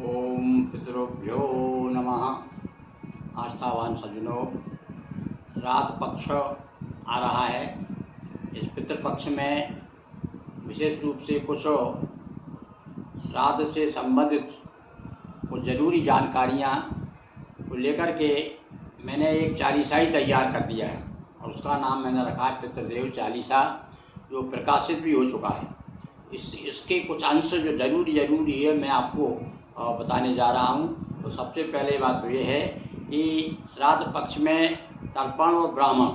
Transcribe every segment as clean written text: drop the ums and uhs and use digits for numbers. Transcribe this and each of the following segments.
ओम पितृभ्यो नमः। आस्थावान सज्जनों, श्राद्ध पक्ष आ रहा है। इस पितृपक्ष में विशेष रूप से कुछ श्राद्ध से संबंधित कुछ ज़रूरी जानकारियाँ को लेकर के मैंने एक चालीसा ही तैयार कर दिया है और उसका नाम मैंने रखा है पितृदेव चालीसा, जो प्रकाशित भी हो चुका है। इसके कुछ अंश जो ज़रूरी है मैं आपको बताने जा रहा हूँ। तो सबसे पहले बात तो ये है कि श्राद्ध पक्ष में तर्पण और ब्राह्मण,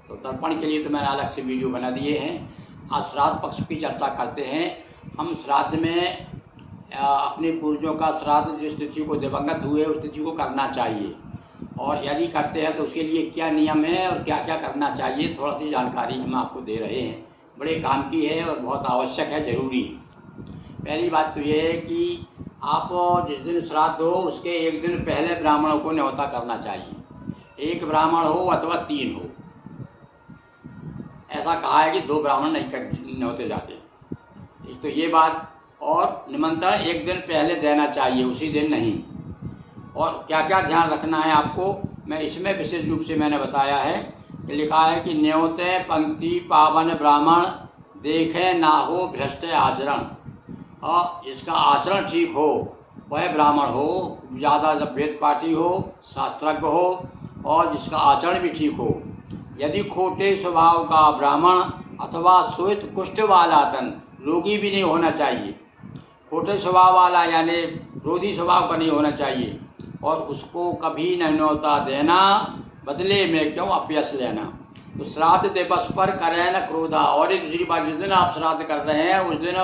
तो तर्पण के लिए तो मैंने अलग से वीडियो बना दिए हैं। आज श्राद्ध पक्ष की चर्चा करते हैं। हम श्राद्ध में अपने पूर्वजों का श्राद्ध जिस तिथि को दिवंगत हुए उस तिथि को करना चाहिए, और यदि करते हैं तो उसके लिए क्या नियम है और क्या क्या करना चाहिए, थोड़ा सी जानकारी हम आपको दे रहे हैं। बड़े काम की है और बहुत आवश्यक है, ज़रूरी है। पहली बात तो ये है कि आप जिस दिन श्राद्ध हो उसके एक दिन पहले ब्राह्मणों को न्योता करना चाहिए। एक ब्राह्मण हो अथवा 3 हो, ऐसा कहा है कि 2 ब्राह्मण नहीं न्योते जाते। एक तो ये बात, और निमंत्रण एक दिन पहले देना चाहिए, उसी दिन नहीं। और क्या क्या ध्यान रखना है आपको, मैं इसमें विशेष रूप से मैंने बताया है कि लिखा है कि न्योते पंक्ति पावन ब्राह्मण देखें ना हो भ्रष्ट आचरण। और जिसका आचरण ठीक हो वह ब्राह्मण हो, ज़्यादा जब वेद पाठी हो, शास्त्रज्ञ हो, और जिसका आचरण भी ठीक हो। यदि खोटे स्वभाव का ब्राह्मण अथवा श्वेत कुष्ठ वाला तन, रोगी भी नहीं होना चाहिए। खोटे स्वभाव वाला यानी क्रोधी स्वभाव का नहीं होना चाहिए, और उसको कभी न न्योता देना, बदले में क्यों अपयश लेना। तो श्राद्ध दिवस पर करें न क्रोधा। और एक दूसरी बात, जिस दिन आप श्राद्ध कर रहे हैं उस दिन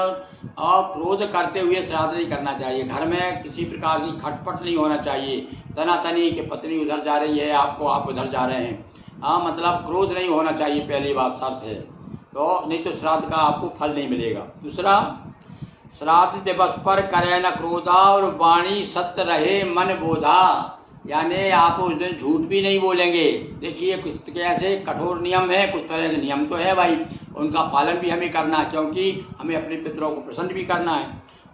क्रोध करते हुए श्राद्ध नहीं करना चाहिए। घर में किसी प्रकार की खटपट नहीं होना चाहिए, तनातनी कि पत्नी उधर जा रही है, आप उधर जा रहे हैं। मतलब क्रोध नहीं होना चाहिए, पहली बात शर्त है। तो नहीं तो श्राद्ध का आपको फल नहीं मिलेगा। दूसरा, श्राद्ध दिवस पर करें न क्रोधा और वाणी सत्य रहे मन बोधा, यानी आप उस दिन झूठ भी नहीं बोलेंगे। देखिए कुछ कैसे कठोर नियम है, कुछ तरह के नियम तो है भाई, उनका पालन भी हमें करना है, क्योंकि हमें अपने पितरों को प्रसन्न भी करना है।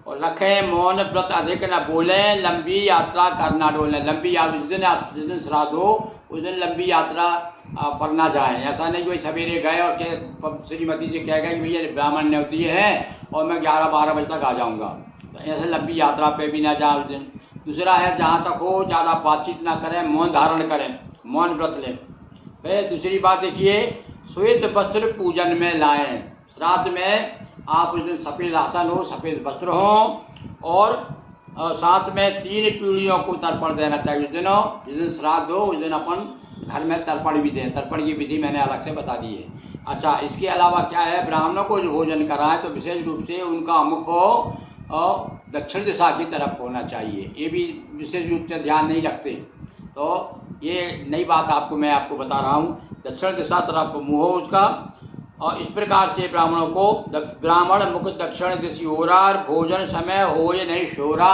और रखें मौन व्रत अधिक न बोलें, लंबी यात्रा करना डोलें। लंबी यात्रा जिस दिन श्राद्ध हो उस दिन लंबी यात्रा पर ना जाएँ। ऐसा नहीं कोई सवेरे गए और श्रीमती जी कह गए कि भैया ब्राह्मण न्योती है और मैं 11-12 बजे तक आ जाऊँगा, तो ऐसे लंबी यात्रा पे भी ना जाएँ उस दिन। दूसरा है, जहाँ तक हो ज़्यादा बातचीत ना करें, मौन धारण करें, मौन व्रत लें। फिर दूसरी बात देखिए, श्वेत वस्त्र पूजन में लाएं। श्राद्ध में आप उस दिन सफ़ेद आसन हो, सफ़ेद वस्त्र हों, और साथ में 3 पीढ़ियों को तर्पण देना चाहिए। जिस दिन श्राद्ध हो उस दिन अपन घर में तर्पण भी दें। तर्पण की विधि मैंने अलग से बता दी है। अच्छा, इसके अलावा क्या है, ब्राह्मणों को जो भोजन कराएं तो विशेष रूप से उनका मुख और दक्षिण दिशा की तरफ होना चाहिए। ये भी विशेष रूप से ध्यान नहीं रखते, तो ये नई बात मैं आपको बता रहा हूँ। दक्षिण दिशा तरफ मुँह हो उसका, और इस प्रकार से ब्राह्मणों को ब्राह्मण मुख दक्षिण दिशा ओरा, और भोजन समय हो ये नहीं शोरा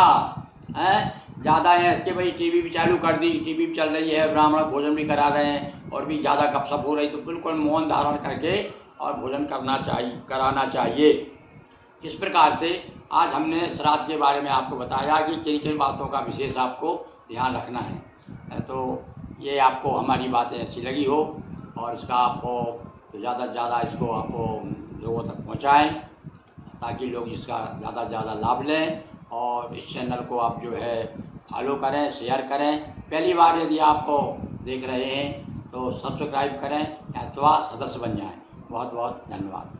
है। ज़्यादा है कि भाई टीवी भी चालू कर दी, टीवी भी चल रही है, ब्राह्मण भोजन भी करा रहे हैं और भी ज़्यादा गपशप हो रही, तो बिल्कुल मौन धारण करके और भोजन कराना चाहिए। इस प्रकार से आज हमने श्राद्ध के बारे में आपको बताया कि किन किन बातों का विशेष आपको ध्यान रखना है। तो ये आपको हमारी बातें अच्छी लगी हो, और इसका आपको तो ज़्यादा से ज़्यादा इसको आपको लोगों तक पहुँचाएँ, ताकि लोग इसका ज़्यादा से ज़्यादा लाभ लें। और इस चैनल को आप जो है फॉलो करें, शेयर करें। पहली बार यदि आप देख रहे हैं तो सब्सक्राइब करें अथवा सदस्य बन जाएं। बहुत बहुत धन्यवाद।